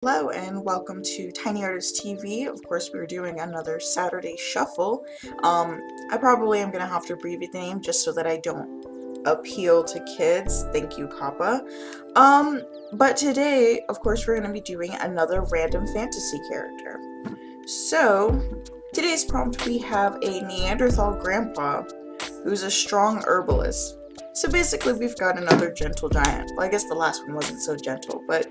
Hello and welcome to Tiny Artist TV. Of course, we're doing another Saturday shuffle. I probably am going to have to abbreviate the name just so that I don't appeal to kids. Thank you, Pappa. But today, of course, we're going to be doing another random fantasy character. So, today's prompt we have a Neanderthal grandpa who's a strong herbalist. So basically, we've got another gentle giant. Well, I guess the last one wasn't so gentle, but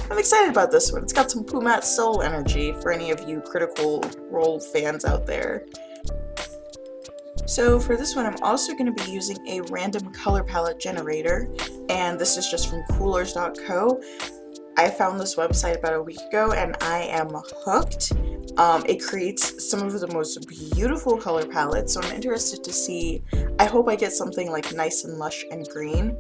I'm excited about this one. It's got some Pumat Soul energy for any of you Critical Role fans out there. So for this one, I'm also going to be using a random color palette generator, and this is just from coolers.co. I found this website about a week ago and I am hooked. It creates some of the most beautiful color palettes, so I'm interested to see. I hope I get something like nice and lush and green.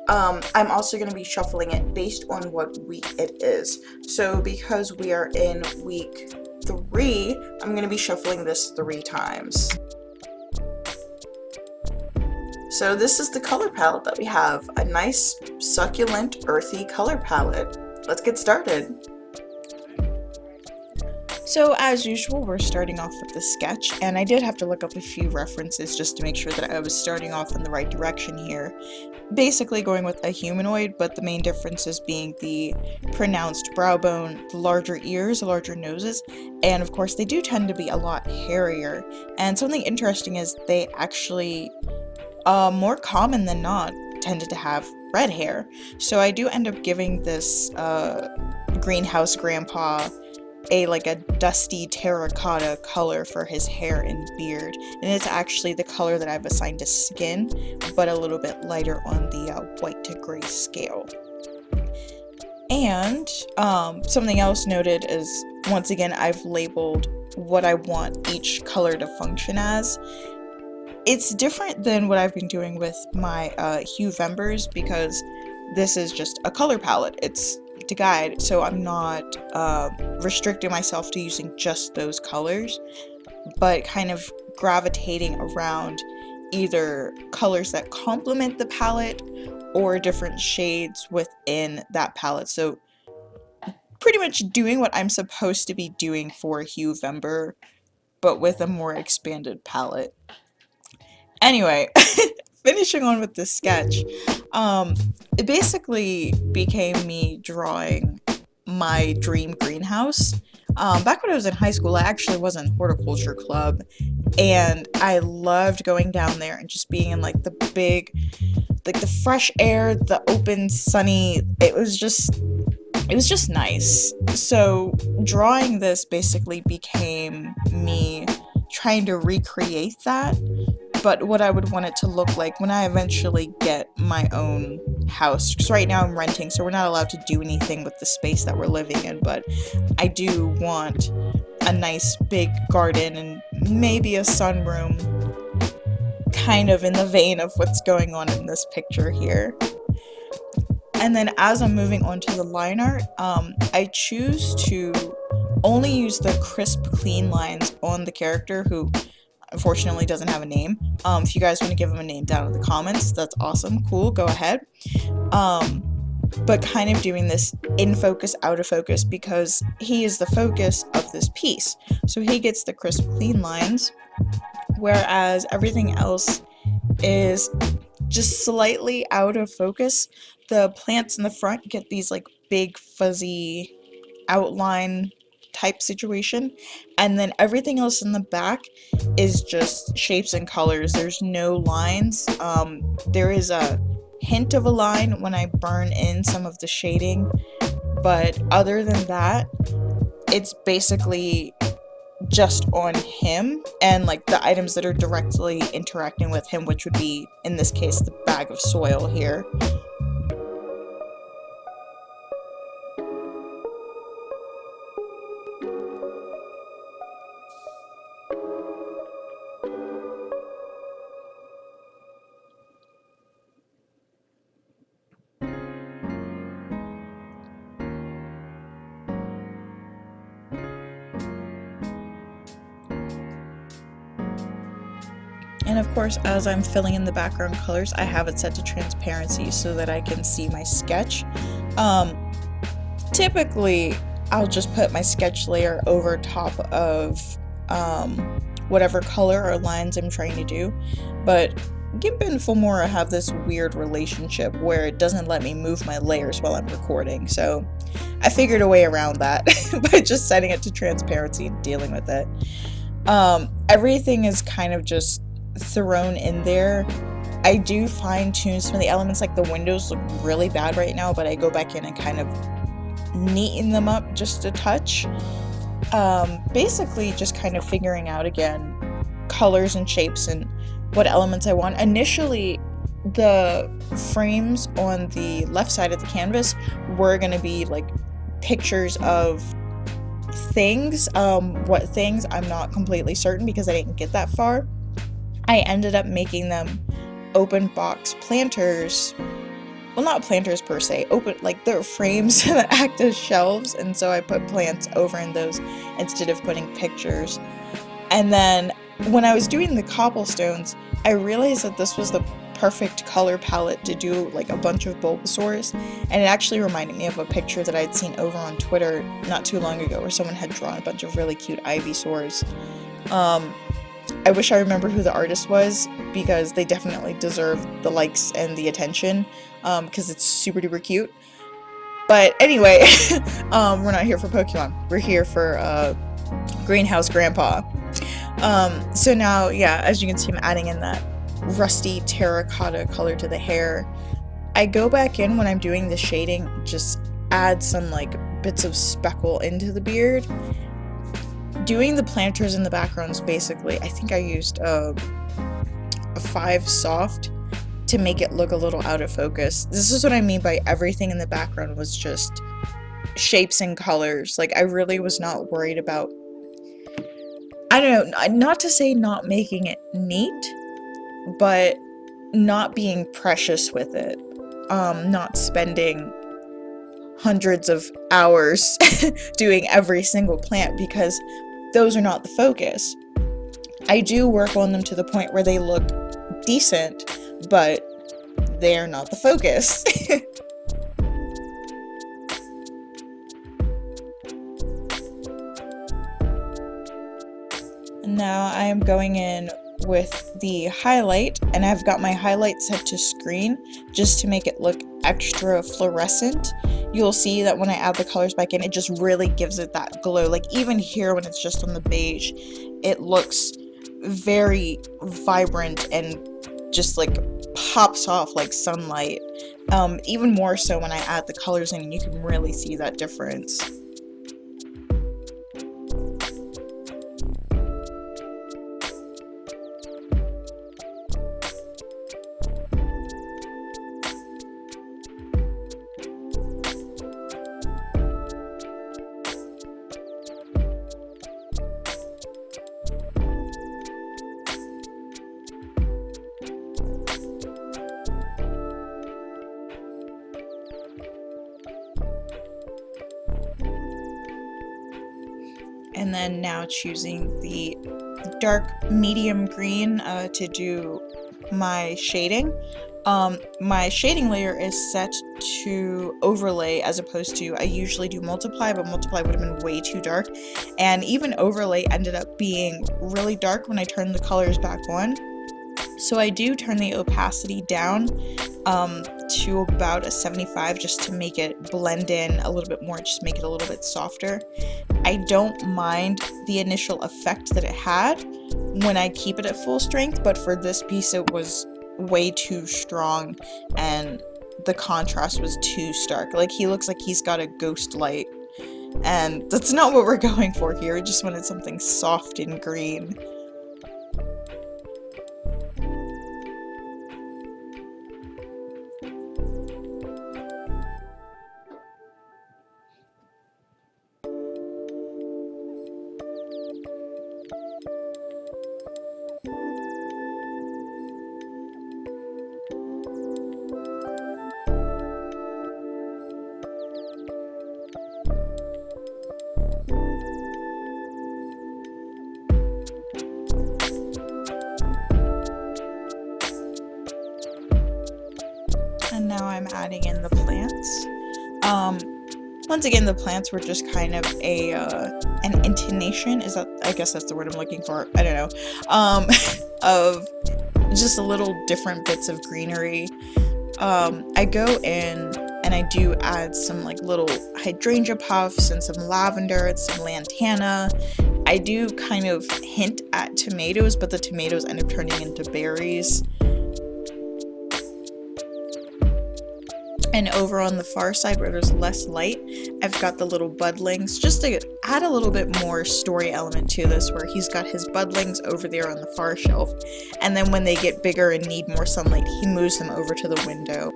I'm also going to be shuffling it based on what week it is. So because we are in week 3, I'm going to be shuffling this 3 times. So this is the color palette that we have, a nice succulent earthy color palette. Let's get started. So as usual, we're starting off with the sketch, and I did have to look up a few references just to make sure that I was starting off in the right direction here. Basically going with a humanoid, but the main differences being the pronounced brow bone, the larger ears, the larger noses, and of course they do tend to be a lot hairier. And something interesting is they actually, more common than not, tended to have red hair. So I do end up giving this greenhouse grandpa like a dusty terracotta color for his hair and beard, and it's actually the color that I've assigned to skin, but a little bit lighter on the white to gray scale. And something else noted is, once again, I've labeled what I want each color to function as. It's different than what I've been doing with my Huevembers, because this is just a color palette. It's to guide, so I'm not restricting myself to using just those colors, but kind of gravitating around either colors that complement the palette or different shades within that palette. So pretty much doing what I'm supposed to be doing for Huevember, but with a more expanded palette. Anyway, finishing on with this sketch, it basically became me drawing my dream greenhouse. Back when I was in high school, I actually was in horticulture club, and I loved going down there and just being in like the big, like the fresh air, the open, sunny. It was just nice. So drawing this basically became me trying to recreate that, but what I would want it to look like when I eventually get my own house. Because right now I'm renting, so we're not allowed to do anything with the space that we're living in, but I do want a nice big garden and maybe a sunroom, kind of in the vein of what's going on in this picture here. And then as I'm moving on to the line art, I choose to only use the crisp, clean lines on the character, who unfortunately doesn't have a name. If you guys want to give him a name down in the comments, that's awesome, cool, go ahead. But kind of doing this in focus, out of focus, because he is the focus of this piece. So he gets the crisp, clean lines, whereas everything else is just slightly out of focus. The plants in the front get these like big fuzzy outline type situation, and then everything else in the back is just shapes and colors. There's no lines. There is a hint of a line when I burn in some of the shading, but other than that, it's basically just on him and like the items that are directly interacting with him, which would be, in this case, the bag of soil here. And of course, as I'm filling in the background colors, I have it set to transparency so that I can see my sketch. Typically, I'll just put my sketch layer over top of whatever color or lines I'm trying to do. But GIMP and Filmora have this weird relationship where it doesn't let me move my layers while I'm recording, so I figured a way around that by just setting it to transparency and dealing with it. Everything is kind of just thrown in there. I do fine-tune some of the elements, like the windows look really bad right now, but I go back in and kind of neaten them up just a touch. Basically just kind of figuring out again colors and shapes and what elements I want. Initially, the frames on the left side of the canvas were going to be like pictures of things. What things, I'm not completely certain because I didn't get that far. I ended up making them open box planters. Well, not planters per se, open, like they're frames that act as shelves, and so I put plants over in those instead of putting pictures. And then when I was doing the cobblestones, I realized that this was the perfect color palette to do like a bunch of Bulbasaurs, and it actually reminded me of a picture that I'd seen over on Twitter not too long ago where someone had drawn a bunch of really cute Ivysaurs. I wish I remember who the artist was, because they definitely deserve the likes and the attention, because it's super duper cute. But anyway, we're not here for Pokemon, we're here for Greenhouse Grandpa. So now, yeah, as you can see, I'm adding in that rusty terracotta color to the hair. I go back in when I'm doing the shading, just add some like bits of speckle into the beard. Doing the planters in the backgrounds, basically, I think I used a 5 soft to make it look a little out of focus. This is what I mean by everything in the background was just shapes and colors. Like, I really was not worried about, I don't know, not to say not making it neat, but not being precious with it. Not spending hundreds of hours doing every single plant, because those are not the focus. I do work on them to the point where they look decent, but they're not the focus. Now I am going in with the highlight, and I've got my highlight set to screen just to make it look extra fluorescent. You'll see that when I add the colors back in, it just really gives it that glow. Like even here when it's just on the beige, it looks very vibrant and just like pops off like sunlight. Even more so when I add the colors in, you can really see that difference. And then now choosing the dark medium green to do my shading. My shading layer is set to overlay as opposed to, I usually do multiply, but multiply would have been way too dark. And even overlay ended up being really dark when I turned the colors back on. So I do turn the opacity down to about a 75 just to make it blend in a little bit more, just make it a little bit softer. I don't mind the initial effect that it had when I keep it at full strength, but for this piece it was way too strong and the contrast was too stark. Like he looks like he's got a ghost light, and that's not what we're going for here. We just wanted something soft and green. And now I'm adding in the plants. Once again, the plants were just kind of a an intonation, is that, I guess that's the word I'm looking for, I don't know, of just a little different bits of greenery. I go in and I do add some like little hydrangea puffs and some lavender and some lantana. I do kind of hint at tomatoes, but the tomatoes end up turning into berries. And over on the far side where there's less light, I've got the little budlings, just to add a little bit more story element to this, where he's got his budlings over there on the far shelf, and then when they get bigger and need more sunlight, he moves them over to the window.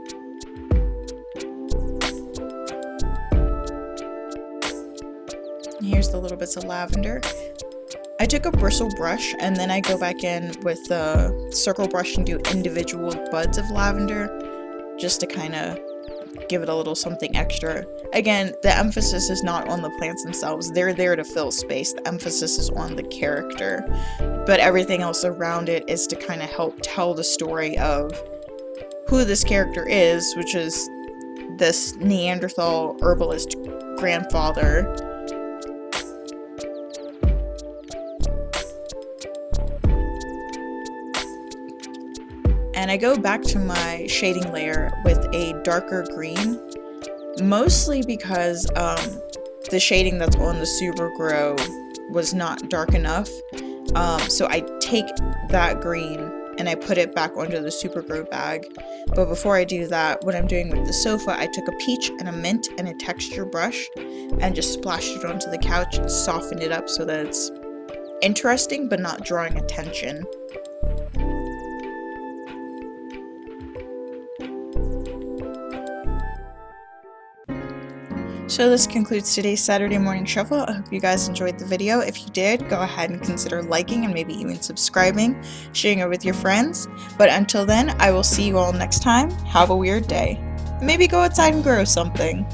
And here's the little bits of lavender. I took a bristle brush and then I go back in with the circle brush and do individual buds of lavender, just to kind of give it a little something extra. Again, the emphasis is not on the plants themselves. They're there to fill space. The emphasis is on the character. But everything else around it is to kind of help tell the story of who this character is, which is this Neanderthal herbalist grandfather. And I go back to my shading layer with a darker green, mostly because the shading that's on the Super Grow was not dark enough. So I take that green and I put it back onto the Super Grow bag. But before I do that, what I'm doing with the sofa, I took a peach and a mint and a texture brush and just splashed it onto the couch and softened it up so that it's interesting but not drawing attention. So this concludes today's Saturday morning shuffle. I hope you guys enjoyed the video. If you did, go ahead and consider liking and maybe even subscribing, sharing it with your friends. But until then, I will see you all next time. Have a weird day. Maybe go outside and grow something.